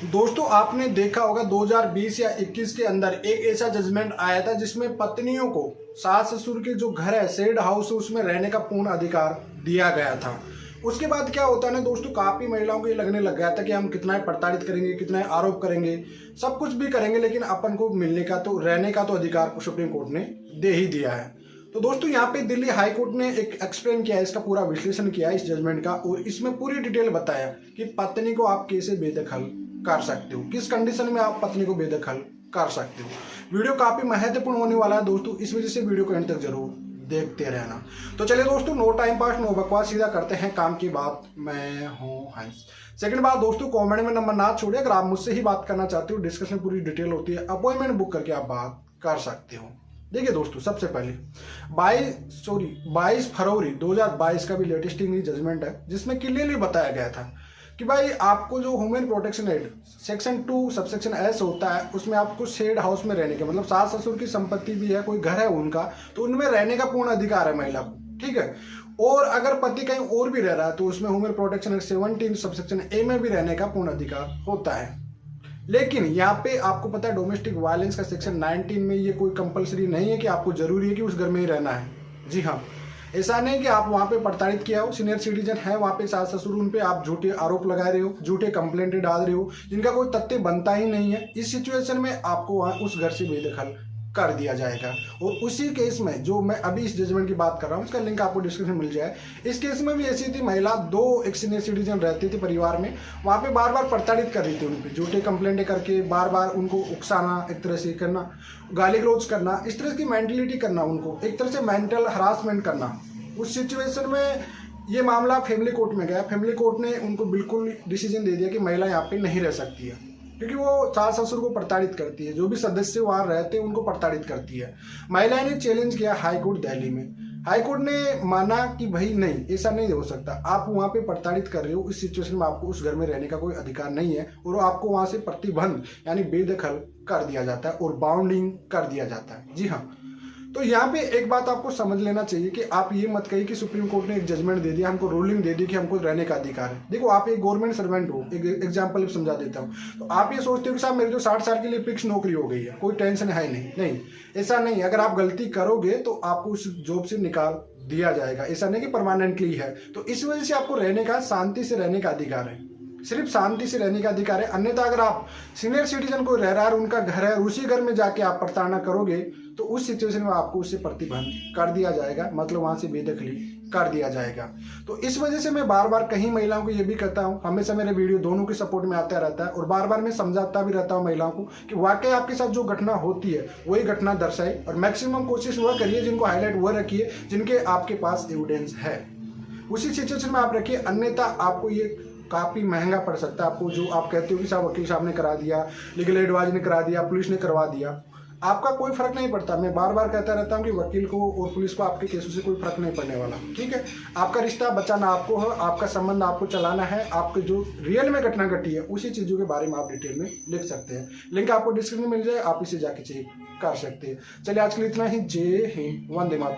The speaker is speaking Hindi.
दोस्तों आपने देखा होगा 2020 या 21 के अंदर एक ऐसा जजमेंट आया था जिसमें पत्नियों को सास ससुर के जो घर है शेड हाउस है उसमें रहने का पूर्ण अधिकार दिया गया था। उसके बाद क्या होता है ना दोस्तों, काफी महिलाओं को ये लगने लग गया था कि हम कितना प्रताड़ित करेंगे, कितना आरोप करेंगे, सब कुछ भी करेंगे, लेकिन अपन को मिलने का तो रहने का तो अधिकार सुप्रीम कोर्ट ने दे ही दिया है। तो दोस्तों यहाँ पे दिल्ली हाई कोर्ट ने एक एक्सप्लेन किया है, इसका पूरा विश्लेषण किया है इस जजमेंट का, और इसमें पूरी डिटेल बताया कि पत्नी को आप कैसे बेदखल कर सकते हो, किस कंडीशन में आप पत्नी को बेदखल कर सकते हो। वीडियो काफी महत्वपूर्ण होने वाला है दोस्तों, इस वजह से वीडियो को एंड तक जरूर देखते रहना। तो चलिए दोस्तों, नो टाइम पास नो बकवास, सीधा करते हैं काम की बात। मैं हूँ हंस। सेकंड बात दोस्तों, कमेंट में नंबर ना छोड़िए, अगर आप मुझसे ही बात करना चाहते हो, डिस्कशन पूरी डिटेल होती है, अपॉइंटमेंट बुक करके आप बात कर सकते हो। देखिए दोस्तों, सबसे पहले 22 फरवरी 2022 का भी लेटेस्ट इंग्लिश जजमेंट है, जिसमें क्लियरली बताया गया था कि भाई आपको जो human protection act section 2 subsection S होता है, उसमें आपको शेड हाउस में रहने का मतलब सास ससुर की संपत्ति भी है, कोई घर है उनका, तो उनमें रहने का पूर्ण अधिकार है महिला को, ठीक है। और अगर पति कहीं और भी रह रहा है तो उसमें ह्यूमन प्रोटेक्शन एक्ट 17 सबसेक्शन ए में भी रहने का पूर्ण अधिकार होता है। लेकिन यहाँ पे आपको पता है डोमेस्टिक वायलेंस का सेक्शन 19 में ये कोई कंपलसरी नहीं है कि आपको जरूरी है कि उस घर में ही रहना है। जी हाँ, ऐसा नहीं कि आप वहाँ पे प्रताड़ित किया हो, सीनियर सिटीजन है वहाँ पे सास ससुर, उन पे आप झूठे आरोप लगा रहे हो, झूठे कंप्लेंट डाल रहे हो, जिनका कोई तथ्य बनता ही नहीं है। इस सिचुएशन में आपको वहाँ उस घर से बेदखल कर दिया जाएगा। और उसी केस में जो मैं अभी इस जजमेंट की बात कर रहा हूँ, उसका लिंक आपको डिस्क्रिप्शन में मिल जाए। इस केस में भी ऐसी थी, महिला एक सीनियर सिटीजन रहती थी परिवार में, वहाँ पे बार बार प्रताड़ित कर रही थी, उन पर झूठे कंप्लेंट करके बार बार उनको उकसाना, एक तरह से करना, गाली गलौज करना, इस तरह की मेंटलिटी करना, उनको एक तरह से मेंटल हरासमेंट करना। उस सिचुएशन में ये मामला फैमिली कोर्ट में गया। फैमिली कोर्ट ने उनको बिल्कुल डिसीजन दे दिया कि महिला यहाँ पे नहीं रह सकती है, क्योंकि वो सास ससुर को प्रताड़ित करती है, जो भी सदस्य वहाँ रहते हैं उनको प्रताड़ित करती है। महिला ने चैलेंज किया हाई कोर्ट दिल्ली में। हाई कोर्ट ने माना कि भाई नहीं, ऐसा नहीं हो सकता, आप वहाँ पे प्रताड़ित कर रहे हो, इस सिचुएशन में आपको उस घर में रहने का कोई अधिकार नहीं है, और आपको वहाँ से प्रतिबंध यानी बेदखल कर दिया जाता है और बाउंडिंग कर दिया जाता है। जी हाँ, तो यहाँ पे एक बात आपको समझ लेना चाहिए कि आप ये मत कहिए कि सुप्रीम कोर्ट ने एक जजमेंट दे दिया, हमको रूलिंग दे दी कि हमको रहने का अधिकार है। देखो, आप एक गवर्नमेंट सर्वेंट हो, एक एग्जांपल समझा देता हूँ, तो आप ये सोचते हो कि साहब मेरी तो 60 साल के लिए फिक्स नौकरी हो गई है, कोई टेंशन है नहीं, ऐसा नहीं। अगर आप गलती करोगे तो आपको उस जॉब से निकाल दिया जाएगा, ऐसा नहीं कि परमानेंटली है। तो इस वजह से आपको रहने का, शांति से रहने का अधिकार है, सिर्फ शांति से रहने का अधिकार है। अन्यथा अगर आप सीनियर सिटीजन को रह रहा है, उनका घर है, उसी घर में जाके आप प्रताड़ना करोगे तो उस सिचुएशन में आपको उससे प्रतिबंध कर दिया जाएगा, मतलब वहां से बेदखली कर दिया जाएगा। तो इस वजह से मैं बार बार कहीं महिलाओं को ये भी कहता हूँ, हमेशा मेरे वीडियो दोनों के सपोर्ट में आता रहता है, और बार बार मैं समझाता भी रहता हूँ महिलाओं को कि वाकई आपके साथ जो घटना होती है वही घटना दर्शाए, और मैक्सिमम कोशिश वह करिए जिनको हाईलाइट वह रखिए जिनके आपके पास एविडेंस है, उसी सिचुएशन में आप रखिए। अन्यथा आपको ये काफ़ी महंगा पड़ सकता है। आपको जो आप कहते हो कि साहब वकील साहब ने करा दिया, लीगल एडवाइज ने करा दिया, पुलिस ने करवा दिया, आपका कोई फर्क नहीं पड़ता। मैं बार बार कहता रहता हूँ कि वकील को और पुलिस को आपके केसों से कोई फर्क नहीं पड़ने वाला, ठीक है। आपका रिश्ता बचाना आपको है, आपका संबंध आपको चलाना है, आपके जो रियल में घटना घटी है उसी चीज़ों के बारे में आप डिटेल में लिख सकते हैं। लिंक आपको डिस्क्रिप्शन में मिल जाए, आप इसे जाके चेक कर सकते हैं। चलिए आज के लिए इतना ही। जय हिंद, वंदे मातरम।